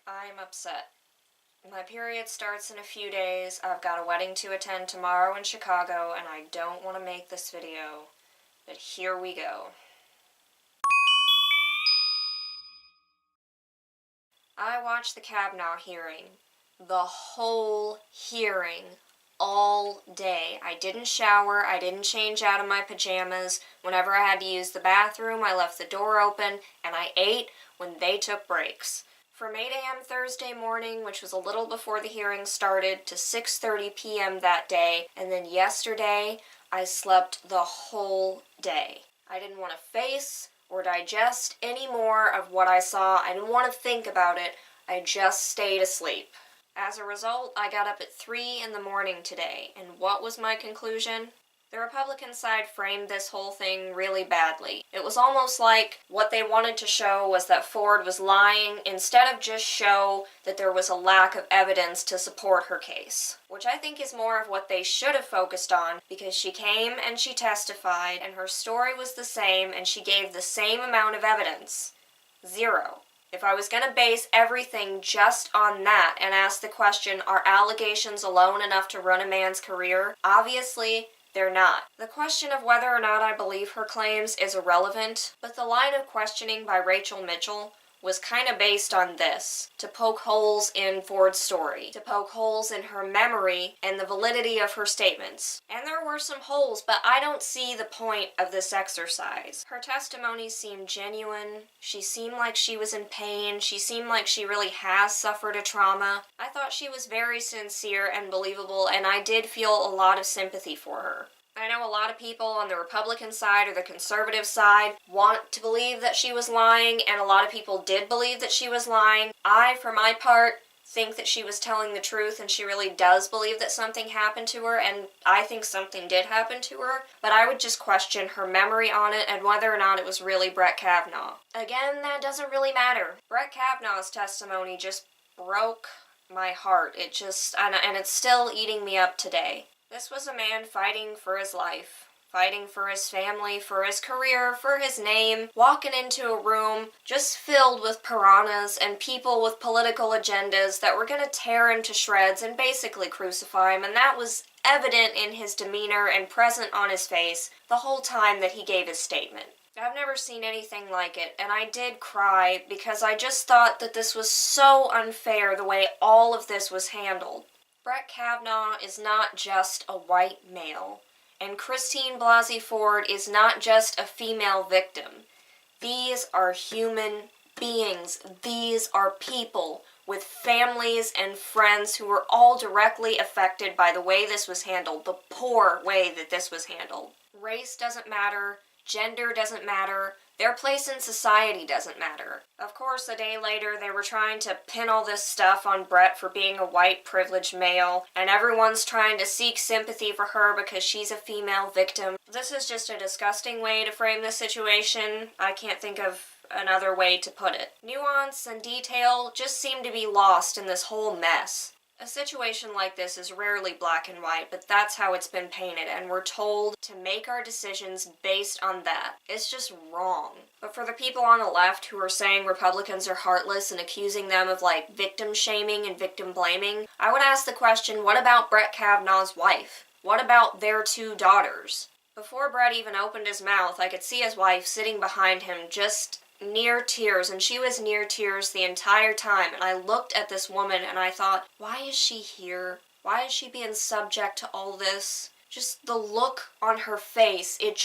I'm upset. My period starts in a few days. I've got a wedding to attend tomorrow in Chicago, and I don't want to make this video, but here we go. I watched the Kavanaugh hearing. The whole hearing. All day. I didn't shower, I didn't change out of my pajamas. Whenever I had to use the bathroom, I left the door open, and I ate when they took breaks. From 8 a.m. Thursday morning, which was a little before the hearing started, to 6:30 p.m. that day, and then yesterday, I slept the whole day. I didn't want to face or digest any more of what I saw. I didn't want to think about it. I just stayed asleep. As a result, I got up at 3 in the morning today, and what was my conclusion? The Republican side framed this whole thing really badly. It was almost like what they wanted to show was that Ford was lying instead of just show that there was a lack of evidence to support her case. Which I think is more of what they should have focused on, because she came and she testified and her story was the same and she gave the same amount of evidence. 0. If I was going to base everything just on that and ask the question, are allegations alone enough to run a man's career? Obviously, they're not. The question of whether or not I believe her claims is irrelevant, but the line of questioning by Rachel Mitchell was kind of based on this, to poke holes in Ford's story, to poke holes in her memory and the validity of her statements. And there were some holes, but I don't see the point of this exercise. Her testimony seemed genuine, she seemed like she was in pain, she seemed like she really has suffered a trauma. I thought she was very sincere and believable, and I did feel a lot of sympathy for her. I know a lot of people on the Republican side or the conservative side want to believe that she was lying, and a lot of people did believe that she was lying. I, for my part, think that she was telling the truth and she really does believe that something happened to her, and I think something did happen to her, but I would just question her memory on it and whether or not it was really Brett Kavanaugh. Again, that doesn't really matter. Brett Kavanaugh's testimony just broke my heart. It just, and it's still eating me up today. This was a man fighting for his life, fighting for his family, for his career, for his name, walking into a room just filled with piranhas and people with political agendas that were going to tear him to shreds and basically crucify him, and that was evident in his demeanor and present on his face the whole time that he gave his statement. I've never seen anything like it, and I did cry because I just thought that this was so unfair the way all of this was handled. Brett Kavanaugh is not just a white male, and Christine Blasey Ford is not just a female victim. These are human beings. These are people with families and friends who were all directly affected by the way this was handled, the poor way that this was handled. Race doesn't matter. Gender doesn't matter. Their place in society doesn't matter. Of course, a day later, they were trying to pin all this stuff on Brett for being a white, privileged male, and everyone's trying to seek sympathy for her because she's a female victim. This is just a disgusting way to frame this situation. I can't think of another way to put it. Nuance and detail just seem to be lost in this whole mess. A situation like this is rarely black and white, but that's how it's been painted, and we're told to make our decisions based on that. It's just wrong. But for the people on the left who are saying Republicans are heartless and accusing them of, victim shaming and victim blaming, I would ask the question, what about Brett Kavanaugh's wife? What about their 2 daughters? Before Brett even opened his mouth, I could see his wife sitting behind him just near tears, and she was near tears the entire time, and I looked at this woman and I thought, why is she here? Why is she being subject to all this? Just the look on her face, it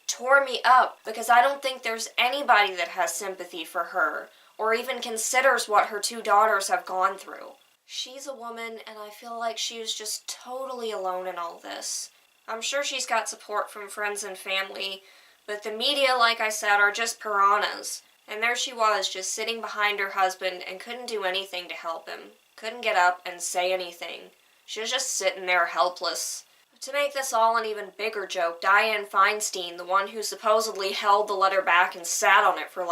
tore me up, because I don't think there's anybody that has sympathy for her, or even considers what her 2 daughters have gone through. She's a woman, and I feel like she is just totally alone in all this. I'm sure she's got support from friends and family, but the media, like I said, are just piranhas. And there she was, just sitting behind her husband and couldn't do anything to help him. Couldn't get up and say anything. She was just sitting there helpless. To make this all an even bigger joke, Dianne Feinstein, the one who supposedly held the letter back and sat on it for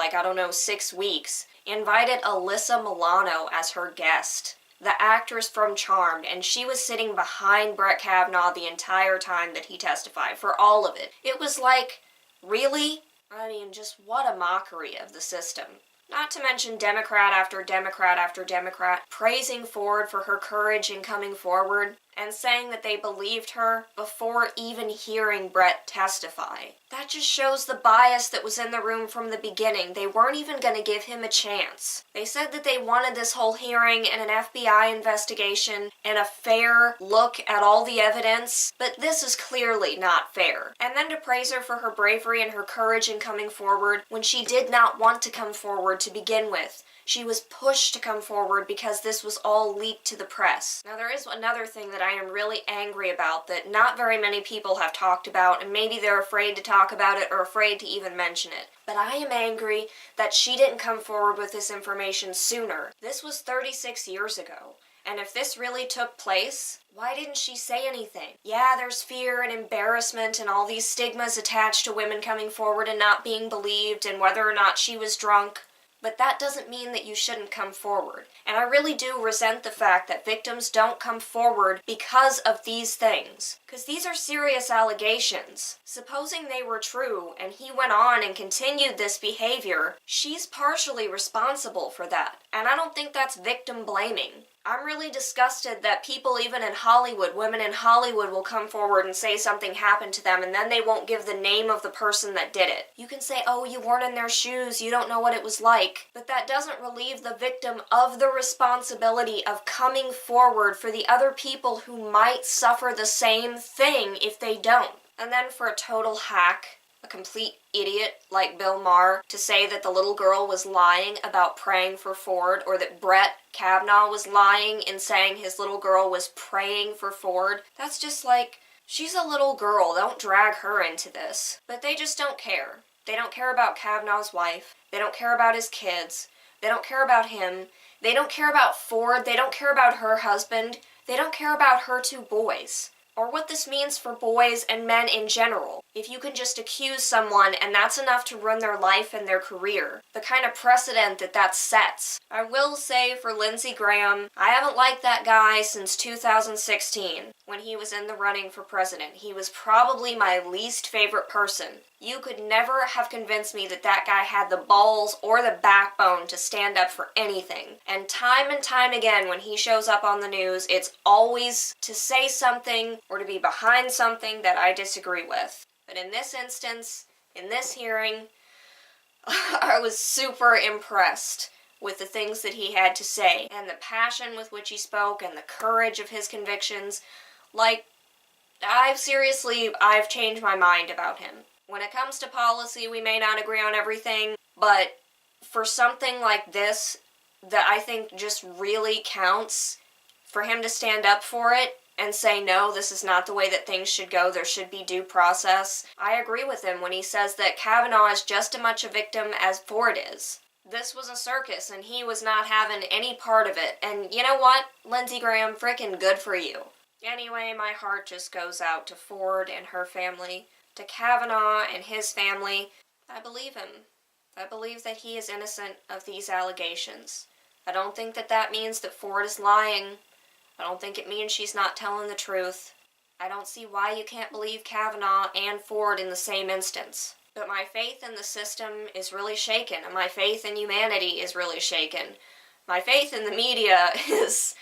6 weeks, invited Alyssa Milano as her guest, the actress from Charmed, and she was sitting behind Brett Kavanaugh the entire time that he testified, for all of it. It was like, really? I mean, just what a mockery of the system. Not to mention Democrat after Democrat after Democrat praising Ford for her courage in coming forward and saying that they believed her before even hearing Brett testify. That just shows the bias that was in the room from the beginning. They weren't even going to give him a chance. They said that they wanted this whole hearing and an FBI investigation and a fair look at all the evidence, but this is clearly not fair. And then to praise her for her bravery and her courage in coming forward when she did not want to come forward to begin with. She was pushed to come forward because this was all leaked to the press. Now there is another thing that I am really angry about that not very many people have talked about, and maybe they're afraid to talk about it or afraid to even mention it. But I am angry that she didn't come forward with this information sooner. This was 36 years ago. And if this really took place, why didn't she say anything? Yeah, there's fear and embarrassment and all these stigmas attached to women coming forward and not being believed and whether or not she was drunk. But that doesn't mean that you shouldn't come forward. And I really do resent the fact that victims don't come forward because of these things. Because these are serious allegations. Supposing they were true and he went on and continued this behavior, she's partially responsible for that. And I don't think that's victim blaming. I'm really disgusted that people even in Hollywood, women in Hollywood will come forward and say something happened to them and then they won't give the name of the person that did it. You can say, oh, you weren't in their shoes, you don't know what it was like. But that doesn't relieve the victim of the responsibility of coming forward for the other people who might suffer the same thing if they don't. And then for a total hack, a complete idiot like Bill Maher, to say that the little girl was lying about praying for Ford, or that Brett Kavanaugh was lying in saying his little girl was praying for Ford. That's just like, she's a little girl, don't drag her into this. But they just don't care. They don't care about Kavanaugh's wife. They don't care about his kids. They don't care about him. They don't care about Ford. They don't care about her husband. They don't care about her two boys. Or what this means for boys and men in general. If you can just accuse someone and that's enough to ruin their life and their career. The kind of precedent that sets. I will say for Lindsey Graham, I haven't liked that guy since 2016 when he was in the running for president. He was probably my least favorite person. You could never have convinced me that that guy had the balls or the backbone to stand up for anything. And time again, when he shows up on the news, it's always to say something or to be behind something that I disagree with. But in this instance, in this hearing, I was super impressed with the things that he had to say, and the passion with which he spoke, and the courage of his convictions. Like, I've changed my mind about him. When it comes to policy, we may not agree on everything, but for something like this, that I think just really counts, for him to stand up for it and say, no, this is not the way that things should go, there should be due process. I agree with him when he says that Kavanaugh is just as much a victim as Ford is. This was a circus, and he was not having any part of it. And you know what, Lindsey Graham, frickin' good for you. Anyway, my heart just goes out to Ford and her family, to Kavanaugh and his family. I believe him. I believe that he is innocent of these allegations. I don't think that means that Ford is lying. I don't think it means she's not telling the truth. I don't see why you can't believe Kavanaugh and Ford in the same instance. But my faith in the system is really shaken, and my faith in humanity is really shaken. My faith in the media is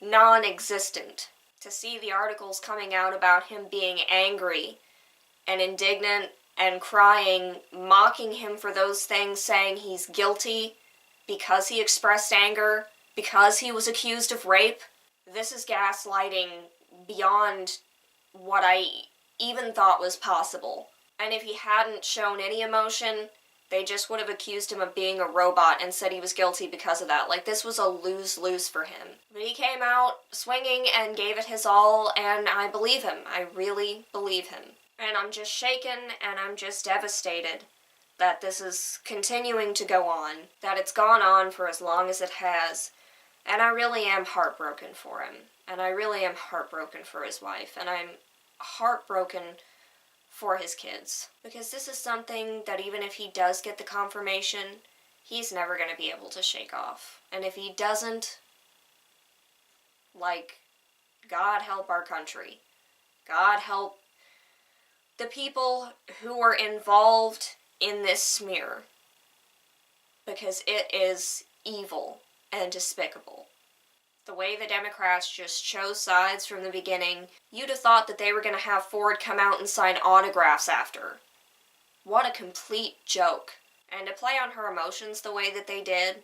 non-existent. To see the articles coming out about him being angry and indignant and crying, mocking him for those things, saying he's guilty because he expressed anger, because he was accused of rape. This is gaslighting beyond what I even thought was possible. And if he hadn't shown any emotion, they just would have accused him of being a robot and said he was guilty because of that. Like, this was a lose-lose for him. But he came out swinging and gave it his all, and I believe him. I really believe him. And I'm just shaken, and I'm just devastated that this is continuing to go on, that it's gone on for as long as it has. And I really am heartbroken for him. And I really am heartbroken for his wife. And I'm heartbroken for his kids. Because this is something that even if he does get the confirmation, he's never going to be able to shake off. And if he doesn't, like, God help our country. God help the people who are involved in this smear. because it is evil and despicable. The way the Democrats just chose sides from the beginning, you'd have thought that they were going to have Ford come out and sign autographs after. What a complete joke. And to play on her emotions the way that they did,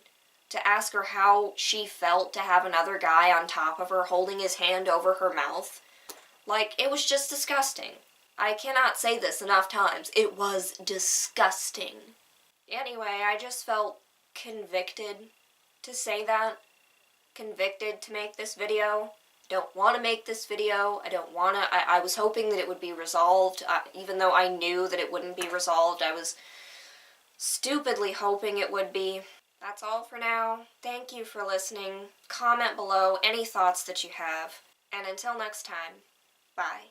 to ask her how she felt to have another guy on top of her holding his hand over her mouth, like, it was just disgusting. I cannot say this enough times. It was disgusting. Anyway, I just felt convicted to say that. Convicted to make this video. Don't want to make this video. I was hoping that it would be resolved, even though I knew that it wouldn't be resolved. I was stupidly hoping it would be. That's all for now. Thank you for listening. Comment below any thoughts that you have. And until next time, bye.